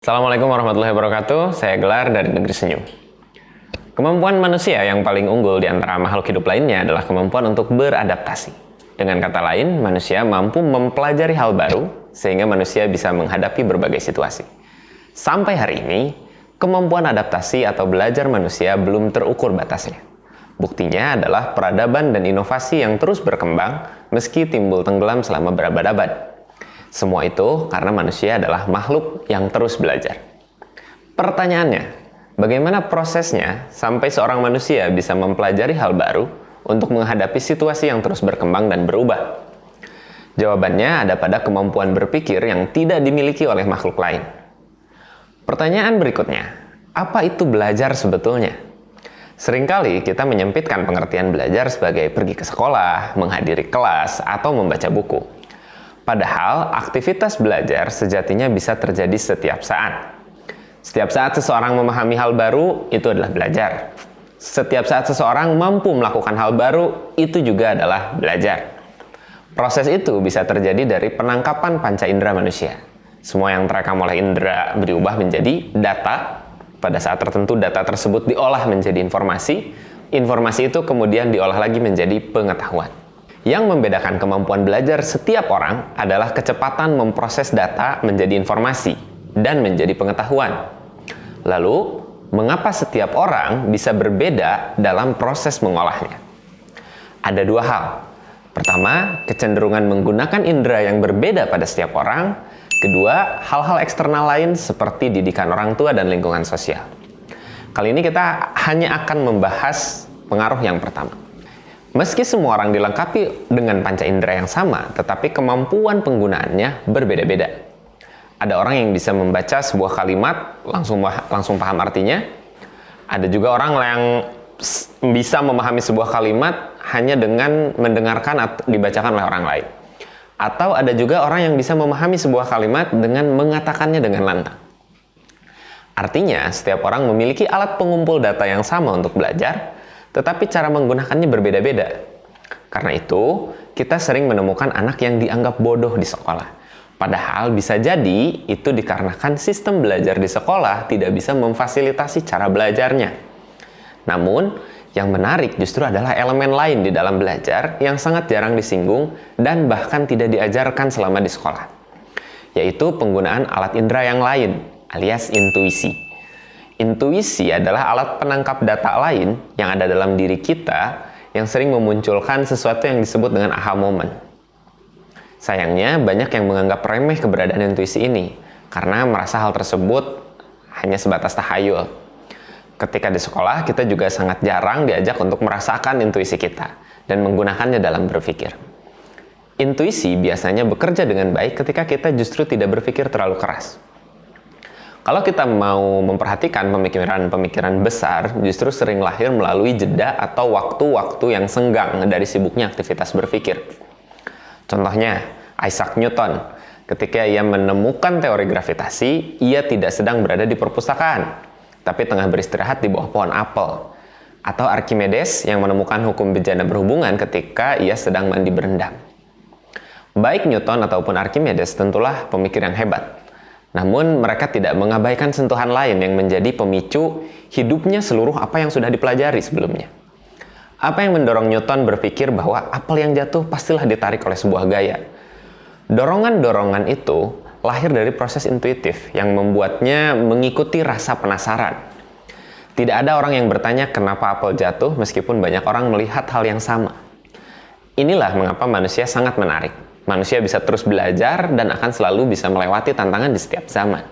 Assalamualaikum warahmatullahi wabarakatuh, saya Gelar dari Negeri Senyum. Kemampuan manusia yang paling unggul di antara makhluk hidup lainnya adalah kemampuan untuk beradaptasi. Dengan kata lain, manusia mampu mempelajari hal baru sehingga manusia bisa menghadapi berbagai situasi. Sampai hari ini, kemampuan adaptasi atau belajar manusia belum terukur batasnya. Buktinya adalah peradaban dan inovasi yang terus berkembang meski timbul tenggelam selama berabad-abad. Semua itu karena manusia adalah makhluk yang terus belajar. Pertanyaannya, bagaimana prosesnya sampai seorang manusia bisa mempelajari hal baru untuk menghadapi situasi yang terus berkembang dan berubah? Jawabannya ada pada kemampuan berpikir yang tidak dimiliki oleh makhluk lain. Pertanyaan berikutnya, apa itu belajar sebetulnya? Seringkali kita menyempitkan pengertian belajar sebagai pergi ke sekolah, menghadiri kelas, atau membaca buku. Padahal, aktivitas belajar sejatinya bisa terjadi setiap saat. Setiap saat seseorang memahami hal baru, itu adalah belajar. Setiap saat seseorang mampu melakukan hal baru, itu juga adalah belajar. Proses itu bisa terjadi dari penangkapan panca indera manusia. Semua yang terekam oleh indera berubah menjadi data. Pada saat tertentu, data tersebut diolah menjadi informasi. Informasi itu kemudian diolah lagi menjadi pengetahuan. Yang membedakan kemampuan belajar setiap orang adalah kecepatan memproses data menjadi informasi dan menjadi pengetahuan. Lalu, mengapa setiap orang bisa berbeda dalam proses mengolahnya? Ada dua hal. Pertama, kecenderungan menggunakan indera yang berbeda pada setiap orang. Kedua, hal-hal eksternal lain seperti didikan orang tua dan lingkungan sosial. Kali ini kita hanya akan membahas pengaruh yang pertama. Meski semua orang dilengkapi dengan panca indera yang sama, tetapi kemampuan penggunaannya berbeda-beda. Ada orang yang bisa membaca sebuah kalimat, langsung paham artinya. Ada juga orang yang bisa memahami sebuah kalimat hanya dengan mendengarkan atau dibacakan oleh orang lain. Atau ada juga orang yang bisa memahami sebuah kalimat dengan mengatakannya dengan lantang. Artinya, setiap orang memiliki alat pengumpul data yang sama untuk belajar, tetapi cara menggunakannya berbeda-beda. Karena itu, kita sering menemukan anak yang dianggap bodoh di sekolah. Padahal bisa jadi itu dikarenakan sistem belajar di sekolah tidak bisa memfasilitasi cara belajarnya. Namun, yang menarik justru adalah elemen lain di dalam belajar yang sangat jarang disinggung dan bahkan tidak diajarkan selama di sekolah, yaitu penggunaan alat indera yang lain, alias intuisi. Intuisi adalah alat penangkap data lain yang ada dalam diri kita yang sering memunculkan sesuatu yang disebut dengan aha moment. Sayangnya, banyak yang menganggap remeh keberadaan intuisi ini karena merasa hal tersebut hanya sebatas tahayul. Ketika di sekolah, kita juga sangat jarang diajak untuk merasakan intuisi kita dan menggunakannya dalam berpikir. Intuisi biasanya bekerja dengan baik ketika kita justru tidak berpikir terlalu keras. Kalau kita mau memperhatikan pemikiran-pemikiran besar, justru sering lahir melalui jeda atau waktu-waktu yang senggang dari sibuknya aktivitas berpikir. Contohnya, Isaac Newton. Ketika ia menemukan teori gravitasi, ia tidak sedang berada di perpustakaan, tapi tengah beristirahat di bawah pohon apel. Atau Archimedes yang menemukan hukum bejana berhubungan ketika ia sedang mandi berendam. Baik Newton ataupun Archimedes tentulah pemikir yang hebat. Namun mereka tidak mengabaikan sentuhan lain yang menjadi pemicu hidupnya seluruh apa yang sudah dipelajari sebelumnya. Apa yang mendorong Newton berpikir bahwa apel yang jatuh pastilah ditarik oleh sebuah gaya? Dorongan-dorongan itu lahir dari proses intuitif yang membuatnya mengikuti rasa penasaran. Tidak ada orang yang bertanya kenapa apel jatuh meskipun banyak orang melihat hal yang sama. Inilah mengapa manusia sangat menarik. Manusia bisa terus belajar dan akan selalu bisa melewati tantangan di setiap zaman.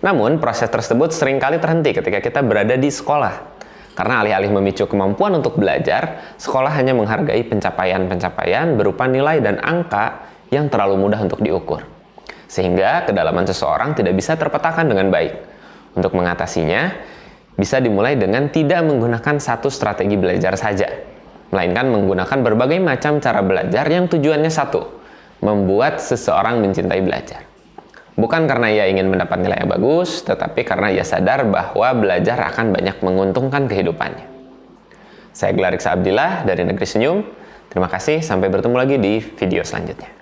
Namun, proses tersebut seringkali terhenti ketika kita berada di sekolah. Karena alih-alih memicu kemampuan untuk belajar, sekolah hanya menghargai pencapaian-pencapaian berupa nilai dan angka yang terlalu mudah untuk diukur. Sehingga kedalaman seseorang tidak bisa terpetakan dengan baik. Untuk mengatasinya, bisa dimulai dengan tidak menggunakan satu strategi belajar saja, melainkan menggunakan berbagai macam cara belajar yang tujuannya satu, membuat seseorang mencintai belajar. Bukan karena ia ingin mendapat nilai yang bagus, tetapi karena ia sadar bahwa belajar akan banyak menguntungkan kehidupannya. Saya Gelar Iksa Abdillah dari Negeri Senyum. Terima kasih, sampai bertemu lagi di video selanjutnya.